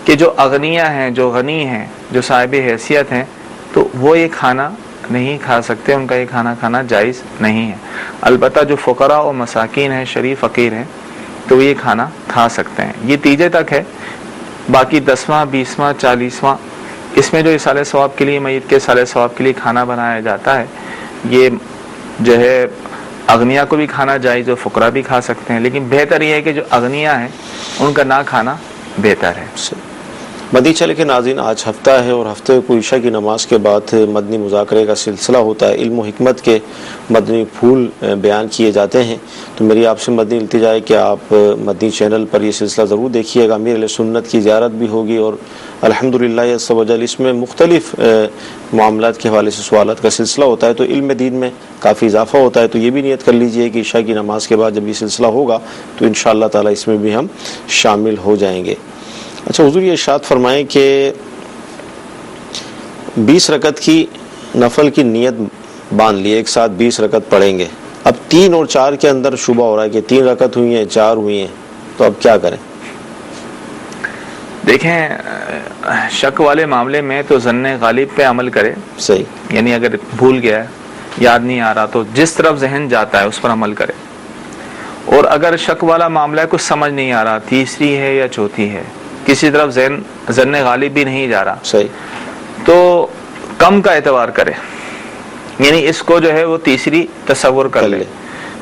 کہ جو اغنیا ہیں، جو غنی ہیں، جو صاحب حیثیت ہیں، تو وہ یہ کھانا نہیں کھا سکتے، ان کا یہ کھانا کھانا جائز نہیں ہے۔ البتہ جو فقراء و مساکین ہیں، شریف فقیر ہیں، تو وہ یہ کھانا کھا سکتے ہیں۔ یہ تیجے تک ہے، باقی 10واں 20واں 40واں اس میں جو اصالِ ثواب کے لیے، میت کے اصالِ ثواب کے لیے کھانا بنایا جاتا ہے، یہ جو ہے اغنیا کو بھی کھانا جائز اور فقراء بھی کھا سکتے ہیں، لیکن بہتر یہ ہے کہ جو اغنیا ہیں ان کا نہ کھانا بہتر ہے۔ مدنی چلے کے ناظرین، آج ہفتہ ہے اور ہفتے کو عشاء کی نماز کے بعد مدنی مذاکرے کا سلسلہ ہوتا ہے، علم و حکمت کے مدنی پھول بیان کیے جاتے ہیں، تو میری آپ سے مدنی التجا ہے کہ آپ مدنی چینل پر یہ سلسلہ ضرور دیکھیے گا۔ امیر علیہ سنت کی زیارت بھی ہوگی، اور الحمدللہ عز و جل اس میں مختلف معاملات کے حوالے سے سوالات کا سلسلہ ہوتا ہے، تو علم دین میں کافی اضافہ ہوتا ہے۔ تو یہ بھی نیت کر لیجئے کہ عشاء کی نماز کے بعد جب یہ سلسلہ ہوگا تو انشاءاللہ تعالی اس میں بھی ہم شامل ہو جائیں گے۔ اچھا حضور، یہ ارشاد فرمائیں کہ 20 رکعت کی نفل کی نیت باندھ لی، ایک ساتھ 20 رکعت پڑھیں گے، اب 3 اور 4 کے اندر شبہ ہو رہا ہے کہ 3 رکعت ہوئی ہیں، 4 ہوئی ہیں، تو اب کیا کریں؟ دیکھیں شک والے معاملے میں تو ظن غالب پہ عمل کرے، صحیح، یعنی اگر بھول گیا ہے، یاد نہیں آ رہا، تو جس طرف ذہن جاتا ہے اس پر عمل کرے، اور اگر شک والا معاملہ ہے، کچھ سمجھ نہیں آ رہا، تیسری ہے یا چوتھی ہے، کسی طرف ظن غالب بھی نہیں جا رہا، صحیح، تو کم کا اعتبار کرے، یعنی اس کو جو ہے وہ تیسری تصور کر لے،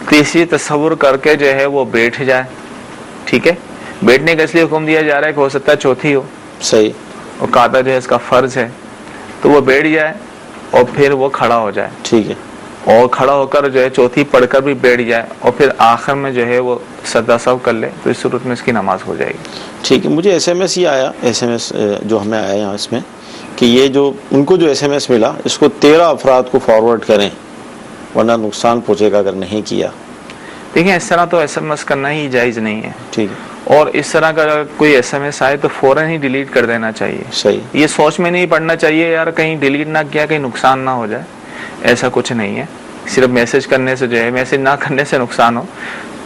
تیسری تصور کر کے جو ہے وہ بیٹھ جائے، ٹھیک ہے، بیٹھنے کا اس لیے حکم دیا جا رہا ہے کہ ہو سکتا ہے چوتھی ہو، صحیح، اور قاعدہ جو ہے اس کا فرض ہے، تو وہ بیٹھ جائے اور پھر وہ کھڑا ہو جائے، ٹھیک ہے، اور کھڑا ہو کر جو ہے چوتھی پڑھ کر بھی بیٹھ جائے، اور پھر آخر میں جو ہے وہ سدا سو کر لے، تو اس صورت میں اس کی نماز ہو جائے گی۔ ٹھیک ہے، مجھے ایس ایم ایس یہ آیا، ایس ایم ایس جو ہمیں آیا یہاں اس میں کہ یہ جو ان کو جو ایس ایم ایس ملا، اس کو 13 افراد کو فارورڈ کریں ورنہ نقصان پہنچے گا اگر نہیں کیا۔ دیکھیں اس طرح تو ایس ایم ایس کرنا ہی جائز نہیں ہے، ٹھیک ہے، اور اس طرح کا کوئی ایس ایم ایس آئے تو فوراً ہی ڈیلیٹ کر دینا چاہیے، صحیح، یہ سوچ میں نہیں پڑنا چاہیے یار کہیں ڈیلیٹ نہ کیا کہیں نقصان نہ ہو جائے، ایسا کچھ نہیں ہے، صرف میسج کرنے سے جو ہے، میسج نہ کرنے سے نقصان ہو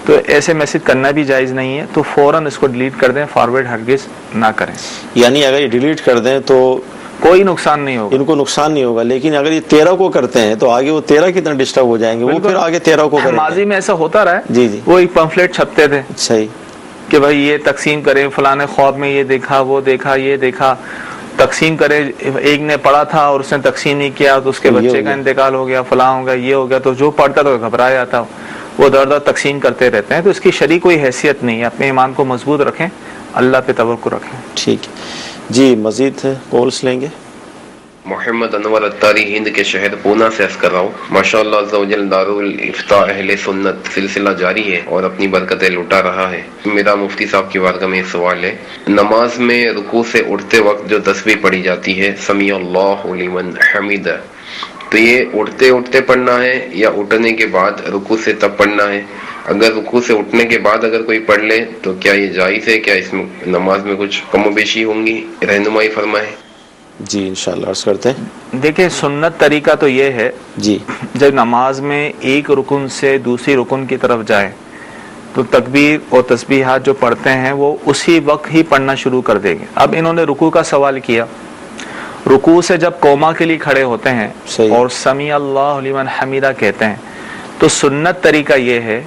تو ایسے میسج کرنا بھی جائز نہیں ہے، تو فوراً اس کو ڈیلیٹ کر دیں، فارورڈ ہرگز نہ کریں۔ یعنی اگر یہ ڈیلیٹ کر دیں تو کوئی نقصان نہیں ہوگا، ان کو نقصان نہیں ہوگا، لیکن اگر یہ 13 کو کرتے ہیں تو آگے وہ 13 کتنا ڈسٹرب ہو جائیں گے، وہ پھر آگے 13 کو کریں گے۔ ماضی میں ایسا ہوتا رہا ہے، جی جی، وہ ایک پمفلیٹ چھپتے تھے، صحیح، کہ بھائی یہ تقسیم کریں، فلاں خواب میں یہ دیکھا، وہ دیکھا، یہ دیکھا، تقسیم کرے، ایک نے پڑھا تھا اور اس نے تقسیم نہیں کیا تو اس کے بچے کا انتقال ہو گیا، فلاں ہو گیا، یہ ہو گیا، تو جو پڑھتا تو گھبرا جاتا، وہ در در تقسیم کرتے رہتے ہیں. تو اس کی شرعی کوئی حیثیت نہیں ہے. اپنے ایمان کو مضبوط رکھیں، اللہ پہ توکل رکھیں. ٹھیک ہے جی. مزید کالس لیں گے. محمد انور اتاری ہند کے شہر پونا سے عرض کر رہا ہوں. ماشاء اللہ عز و جل دارالفتاء اہل سنت سلسلہ جاری ہے اور اپنی برکتیں لٹا رہا ہے. میرا مفتی صاحب کی بارگاہ میں سوال ہے، نماز میں رکوع سے اٹھتے وقت جو تسبیح پڑھی جاتی ہے سمیع اللہ لمن حمیدہ، تو یہ اٹھتے اٹھتے پڑھنا ہے یا اٹھنے کے بعد رکوع سے تب پڑھنا ہے؟ اگر رکوع سے اٹھنے کے بعد اگر کوئی پڑھ لے تو کیا یہ جائز ہے؟ کیا اس میں نماز میں کچھ کم و بیشی ہوں گی؟ رہنمائی فرمائیں. جی انشاءاللہ عرض کرتے ہیں. دیکھیں سنت طریقہ تو یہ ہے جی، جب نماز میں ایک رکن سے دوسری رکن کی طرف جائے تو تکبیر اور تسبیحات جو پڑھتے ہیں وہ اسی وقت ہی پڑھنا شروع کر دیں گے. اب انہوں نے رکوع کا سوال کیا، رکوع سے جب قوما کے لیے کھڑے ہوتے ہیں اور سمیع اللہ لمن حمیدہ کہتے ہیں تو سنت طریقہ یہ ہے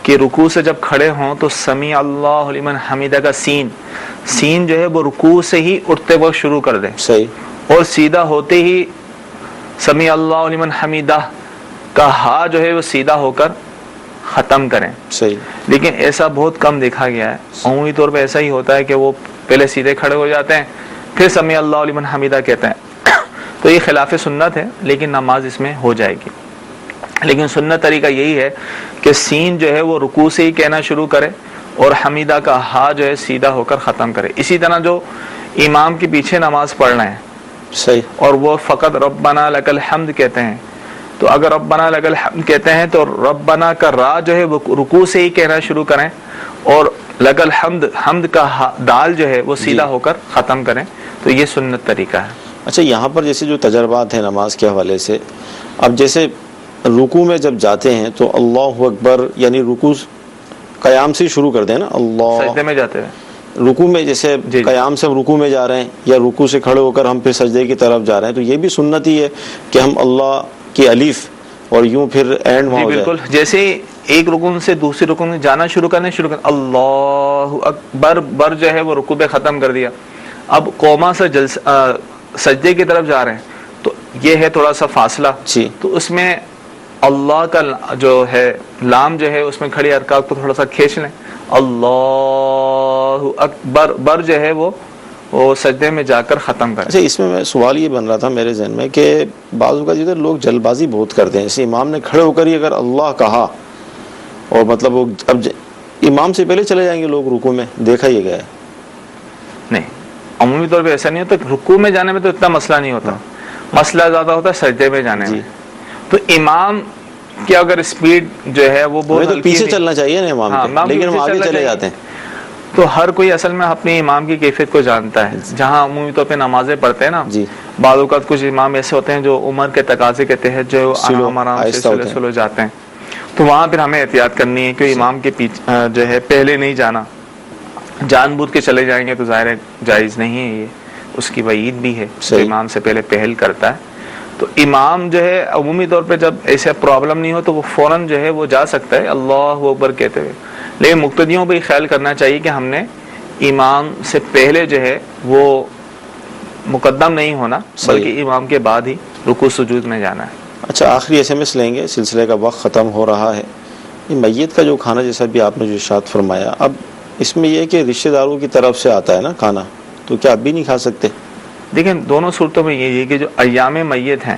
کہ رکوع سے جب کھڑے ہوں تو سمیع اللہ لمن حمیدہ کا سین جو ہے وہ رکوع سے ہی اٹھتے وقت شروع کر دیں، صحیح، اور سیدھا ہوتے ہی سمیع اللہ لمن حمیدہ کا ہا جو ہے وہ سیدھا ہو کر ختم کریں. صحیح. لیکن ایسا بہت کم دیکھا گیا ہے. عمومی طور پہ ایسا ہی ہوتا ہے کہ وہ پہلے سیدھے کھڑے ہو جاتے ہیں پھر سمیع اللہ لمن حمیدہ کہتے ہیں. تو یہ خلاف سنت ہے، لیکن نماز اس میں ہو جائے گی. لیکن سنت طریقہ یہی ہے کہ سین جو ہے وہ رکوع سے ہی کہنا شروع کرے اور حمیدہ کا ہا جو ہے سیدھا ہو کر ختم کرے. اسی طرح جو امام کے پیچھے نماز پڑھ رہے ہیں صحیح اور وہ فقط ربنا لک الحمد کہتے ہیں، تو اگر ربنا لک الحمد کہتے ہیں تو ربنا کا را جو ہے وہ رکوع سے ہی کہنا شروع کریں اور لک الحمد حمد کا دال جو ہے وہ سیدھا ہو کر ختم کریں. تو یہ سنت طریقہ ہے. اچھا، یہاں پر جیسے جو تجربات ہیں نماز کے حوالے سے، اب جیسے رکوع میں جب جاتے ہیں تو اللہ اکبر یعنی رکوع قیام سے شروع کر دیں نا، اللہ سجدے میں جاتے ہیں، رکوع میں جیسے قیام سے ہم رکوع میں جا رہے ہیں یا رکوع سے کھڑے ہو کر ہم پھر سجدے کی طرف جا رہے ہیں، تو یہ بھی سنت ہی ہے کہ ہم اللہ کی الف اور یوں پھر اینڈ وہاں بالکل جیسے ایک رکن سے دوسری رکن میں جانا شروع کرنے اللہ اکبر بر جو ہے وہ رکوع پہ ختم کر دیا. اب قوما سے سجدے کی طرف جا رہے ہیں تو یہ ہے تھوڑا سا فاصلہ، تو اس میں اللہ کا جو ہے لام جو ہے اس میں کھڑی حرکات کو تھوڑا سا کھینچ لیں. اللہ اکبر بر جو ہے وہ سجدے میں جا کر ختم کریں. اچھا، اس میں سوال یہ بن رہا تھا میرے ذہن میں کہ بعض اوقات ادھر لوگ جلد بازی بہت کرتے ہیں. جیسے امام نے کھڑے ہو کر ہی اگر اللہ کہا اور مطلب وہ اب امام سے پہلے چلے جائیں گے لوگ رکوع میں، دیکھا یہ گیا ہے. نہیں، عمومی طور پہ ایسا نہیں ہوتا. رکوع میں جانے میں تو اتنا مسئلہ نہیں ہوتا، مسئلہ زیادہ ہوتا ہے سجدے میں جانے میں. تو امام کی اگر اسپیڈ جو ہے وہ بہت پیچھے چلنا چاہیے نا امام کے، لیکن ہم آگے چلے جاتے ہیں. تو ہر کوئی اصل میں اپنے امام کی کیفیت کو جانتا ہے. جہاں عمومی طور پہ نمازیں پڑھتے ہیں نا، بعض اوقات کچھ امام ایسے ہوتے ہیں جو عمر کے تقاضے کے تحت جو آرام سے سلو جاتے ہیں، تو وہاں پھر ہمیں احتیاط کرنی ہے کہ امام کے پیچھے جو ہے پہلے نہیں جانا. جان بوجھ کے چلے جائیں گے تو ظاہر جائز نہیں ہے، یہ اس کی وعید بھی ہے جو امام سے پہلے پہل کرتا ہے. تو امام جو ہے عمومی طور پہ جب ایسا پرابلم نہیں ہو تو وہ فوراً جو ہے وہ جا سکتا ہے اللہ اکبر کہتے ہوئے. لیکن مقتدیوں پہ خیال کرنا چاہیے کہ ہم نے امام سے پہلے جو ہے وہ مقدم نہیں ہونا، بلکہ امام کے بعد ہی رکوع سجود میں جانا ہے. اچھا، آخری SMS لیں گے، سلسلے کا وقت ختم ہو رہا ہے. یہ میت کا جو کھانا جیسا بھی آپ نے جو ارشاد فرمایا، اب اس میں یہ کہ رشتہ داروں کی طرف سے آتا ہے نا کھانا، تو کیا اب بھی نہیں کھا سکتے؟ دیکھیں دونوں صورتوں میں یہ ہے کہ جو ایام میت ہیں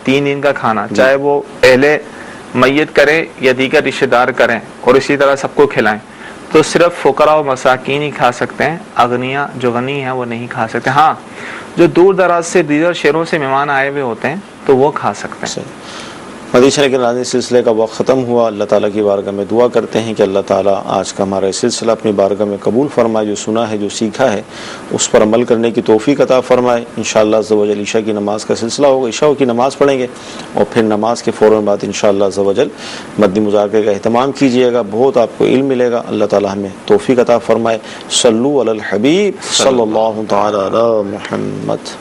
3 دن کا کھانا، چاہے وہ اہل میت کریں یا دیگر رشتہ دار کریں اور اسی طرح سب کو کھلائیں، تو صرف فقراء و مساکین ہی کھا سکتے ہیں. اغنیاء جو غنی ہیں وہ نہیں کھا سکتے. ہاں، جو دور دراز سے دیگر شہروں سے مہمان آئے ہوئے ہوتے ہیں تو وہ کھا سکتے ہیں. مدینہ کے ناظرین، سلسلے کا وقت ختم ہوا. اللہ تعالیٰ کی بارگاہ میں دعا کرتے ہیں کہ اللہ تعالیٰ آج کا ہمارا سلسلہ اپنی بارگاہ میں قبول فرمائے. جو سنا ہے، جو سیکھا ہے، اس پر عمل کرنے کی توفیق عطا فرمائے. انشاءاللہ عز و جل عشاء کی نماز کا سلسلہ ہوگا، عشاء کی نماز پڑھیں گے اور پھر نماز کے فوراً بعد انشاءاللہ عز و جل مدنی مذاکرے کا اہتمام کیجیے گا. بہت آپ کو علم ملے گا. اللہ تعالیٰ ہمیں توفیق عطا فرمائے. صلو علی الحبیب صلی اللہ تعالی علی محمد.